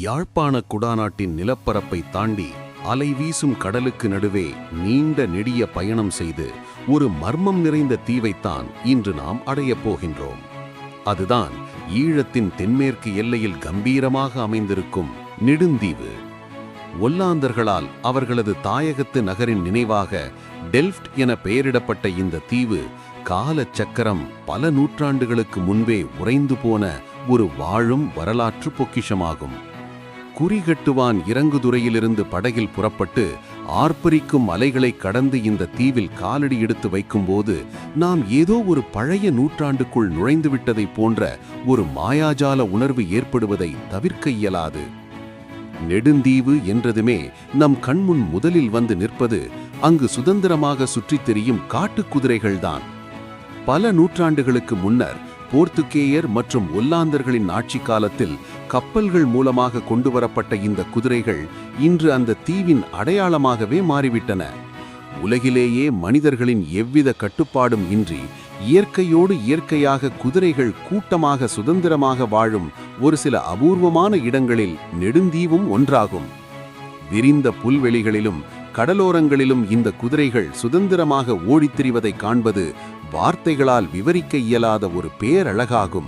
யாழ்ப்பாண குடாநாட்டின் நிலப்பரப்பை தாண்டி அலை வீசும் கடலுக்கு நடுவே நீண்ட நெடிய பயணம் செய்து ஒரு மர்மம் நிறைந்த தீவைத்தான் இன்று நாம் அடையப் போகின்றோம். அதுதான் ஈழத்தின் தென்மேற்கு எல்லையில் கம்பீரமாக அமைந்திருக்கும் நெடுந்தீவு. ஒல்லாந்தர்களால் அவர்களது தாயகத்து நகரின் நினைவாக டெல்ஃப்ட் என பெயரிடப்பட்ட இந்த தீவு காலச்சக்கரம் பல நூற்றாண்டுகளுக்கு முன்பே உறைந்து போன ஒரு வாழும் வரலாற்று பொக்கிஷமாகும். குறிகட்டுவான் இறங்குதுறையிலிருந்து படகில் புறப்பட்டு ஆர்ப்பரிக்கும் அலைகளை கடந்து இந்த தீவில் காலடி எடுத்து வைக்கும்போது நாம் ஏதோ ஒரு பழைய நூற்றாண்டுக்குள் நுழைந்துவிட்டதைப் போன்ற ஒரு மாயாஜால உணர்வு ஏற்படுவதை தவிர்க்க இயலாது. நெடுந்தீவு என்றதுமே நம் கண்முன் முதலில் வந்து நிற்பது அங்கு சுதந்திரமாக சுற்றித் திரியும் காட்டுக்குதிரைகள்தான். பல நூற்றாண்டுகளுக்கு முன்னர் போர்த்துகேயர் மற்றும் ஒல்லாந்தர்களின் ஆட்சி காலத்தில் கப்பல்கள் மூலமாக கொண்டுவரப்பட்ட இந்த குதிரைகள் இன்று அந்த தீவின் அடையாளமாகவே மாறிவிட்டன. உலகிலேயே மனிதர்களின் எவ்வித கட்டுப்பாடும் இன்றி இயற்கையோடு இயற்கையாக குதிரைகள் கூட்டமாக சுதந்திரமாக வாழும் ஒரு சில அபூர்வமான இடங்களில் நெடுந்தீவும் ஒன்றாகும். விரிந்த புல்வெளிகளிலும் கடலோரங்களிலும் இந்த குதிரைகள் சுதந்திரமாக ஓடித் திரிவதை காண்பது வார்த்தைகளால் விவரிக்க இயலாத ஒரு பேரழகாகும்.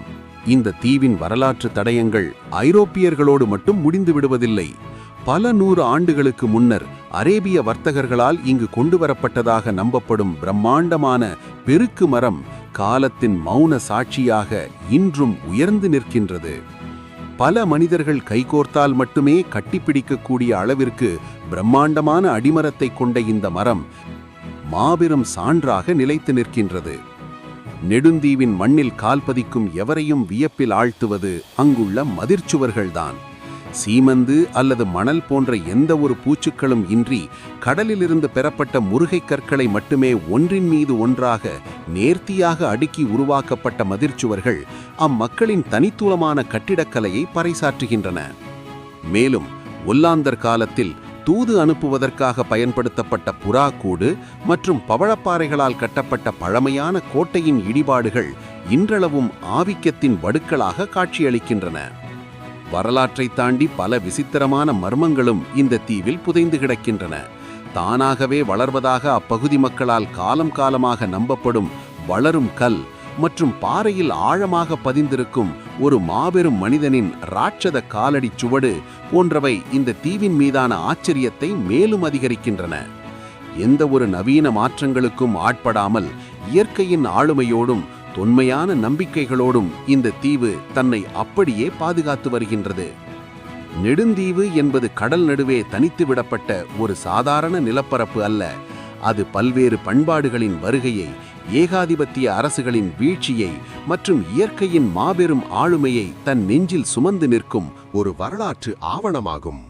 இந்த தீவின் வரலாற்று தடயங்கள் ஐரோப்பியர்களோடு மட்டும் முடிந்து விடுவதில்லை. பல நூறு ஆண்டுகளுக்கு முன்னர் அரேபிய வர்த்தகர்களால் இங்கு கொண்டுவரப்பட்டதாக நம்பப்படும் பிரம்மாண்டமான பெருக்கு மரம் காலத்தின் மௌன சாட்சியாக இன்றும் உயர்ந்து நிற்கின்றது. பல மனிதர்கள் கைகோர்த்தால் மட்டுமே கட்டிப்பிடிக்கக்கூடிய அளவிற்கு பிரம்மாண்டமான அடிமரத்தை கொண்ட இந்த மரம் மாபெரும் சான்றாக நிலைத்து நிற்கின்றது. நெடுந்தீவின் மண்ணில் கால்பதிக்கும் எவரையும் வியப்பில் ஆழ்த்துவது அங்குள்ள மதிர்ச்சுவர்கள்தான். சீமந்து அல்லது மணல் போன்ற எந்த ஒரு பூச்சுக்களும் இன்றி கடலிலிருந்து பெறப்பட்ட முருகை கற்களை மட்டுமே ஒன்றின் மீது ஒன்றாக நேர்த்தியாக அடுக்கி உருவாக்கப்பட்ட மதிர்ச்சுவர்கள் அம்மக்களின் தனித்துவமான கட்டிடக்கலையை பறைசாற்றுகின்றன. மேலும் ஒல்லாந்தர் காலத்தில் தூது அனுப்புவதற்காக பயன்படுத்தப்பட்ட புறாக்கூடு மற்றும் பவழப்பாறைகளால் கட்டப்பட்ட பழமையான கோட்டையின் இடிபாடுகள் இன்றளவும் ஆதிக்கத்தின் வடுக்களாக காட்சியளிக்கின்றன. வரலாற்றை தாண்டி பல விசித்திரமான மர்மங்களும் இந்த தீவில் புதைந்து கிடக்கின்றன. தானாகவே வளர்வதாக அப்பகுதி மக்களால் காலம் காலமாக நம்பப்படும் வளரும் கல் மற்றும் பாறையில் ஆழமாக பதிந்திருக்கும் ஒரு மாபெரும் மனிதனின் ராட்சத காலடி சுவடு போன்றவை இந்த தீவின் மீதான ஆச்சரியத்தை மேலும் அதிகரிக்கின்றன. எந்த ஒரு நவீன மாற்றங்களுக்கும் ஆட்படாமல் இயற்கையின் ஆளுமையோடும் தொன்மையான நம்பிக்கைகளோடும் இந்த தீவு தன்னை அப்படியே பாதுகாத்து வருகின்றது. நெடுந்தீவு என்பது கடல் நடுவே தனித்து விடப்பட்ட ஒரு சாதாரண நிலப்பரப்பு அல்ல. அது பல்வேறு பண்பாடுகளின் வருகையை, ஏகாதிபத்திய அரசுகளின் வீழ்ச்சியை மற்றும் இயற்கையின் மாபெரும் ஆளுமையை தன் நெஞ்சில் சுமந்து நிற்கும் ஒரு வரலாற்று ஆவணமாகும்.